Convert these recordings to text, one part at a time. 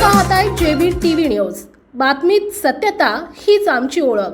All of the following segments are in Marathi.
पाहताय जेबी टीव्ही न्यूज। बातमीत सत्यता हीच आमची ओळख।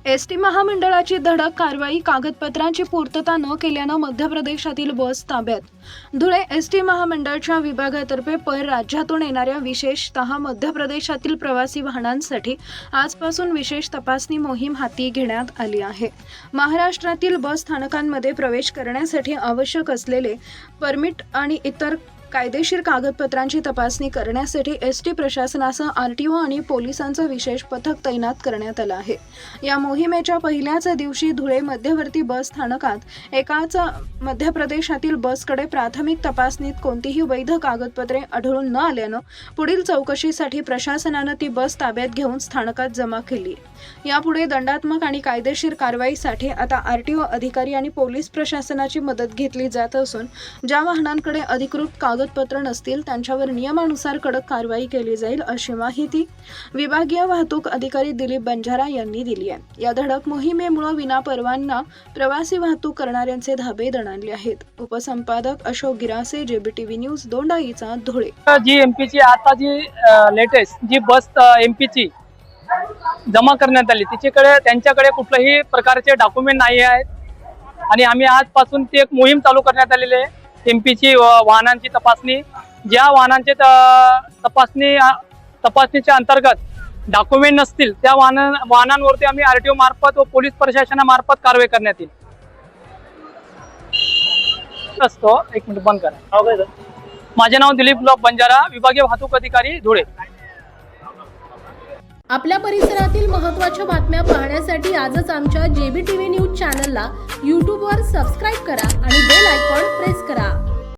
एसटी महामंडळाची धडक कारवाई, कागदपत्रांची पूर्तता न केल्यानं मध्य प्रदेशातील बस ताब्यात। धुळे एसटी महामंडळाच्या विभागातर्फे परराज्यातून येणाऱ्या विशेषतः मध्य प्रदेशातील प्रवासी वाहनांसाठी आजपासून विशेष तपासणी मोहीम हाती घेण्यात आली आहे। महाराष्ट्रातील बस स्थानकांमध्ये प्रवेश करण्यासाठी आवश्यक असलेले परमिट आणि इतर कायदेशीर कागदपत्रांची तपासणी करण्यासाठी एसटी प्रशासनासह आरटीओ आणि पोलिसांचं विशेष पथक तैनात करण्यात आलं आहे। या मोहिमेच्या पहिल्याच दिवशी धुळे मध्यवर्ती बस स्थानकात एकाच मध्य प्रदेशातील बसकडे प्राथमिक तपासणीत कोणतीही वैध कागदपत्रे आढळून न आल्यानं पुढील चौकशीसाठी प्रशासनानं ती बस ताब्यात घेऊन स्थानकात जमा केली। यापुढे दंडात्मक आणि कायदेशीर कारवाईसाठी आता आरटीओ अधिकारी आणि पोलीस प्रशासनाची मदत घेतली जात असून ज्या वाहनांकडे अधिकृत कागदपत्र नसतील त्यांच्यावर नियमानुसार कडक कारवाई केली जाईल, अशी माहिती विभागीय वाहतूक अधिकारी दिलीप बंजारा यांनी दिली आहे। या धडक मोहिमेमुळे विनापरवाना प्रवासी वाहतूक करणाऱ्यांचे धाबे दणाणले आहेत। उपसंपादक अशोक गिरासे, जेबीटीव्ही न्यूज, दोंडाईचा, धुळे। जी एमपीची आता जी लेटेस्ट जी बस एमपीची जमा करण्यात आली त्यांच्याकडे कुठल्याही प्रकारचे डॉक्युमेंट नाही आहेत आणि आम्ही आजपासून ती एक मोहीम चालू करण्यात आलेली आहे। एमपीची वाहनांची तपासणी, ज्या वाहनांचे तपासणीच्या अंतर्गत डॉक्युमेंट नसतील त्या वाहनांवरती आम्ही आरटीओ मार्फत व पोलीस प्रशासनामार्फत कारवाई करण्यात येईल। असतो एक मिनिट बंद करा। माझे नाव दिलीप बंजारा, विभागीय वाहतूक अधिकारी, धुळे। आपल्या परिसरातील महत्त्वाच्या बातम्या पाहण्यासाठी आजच आमच्या जेबीटीव्ही न्यूज चॅनलला यूट्यूबवर सबस्क्राईब करा आणि बेल आयकॉन प्रेस करा।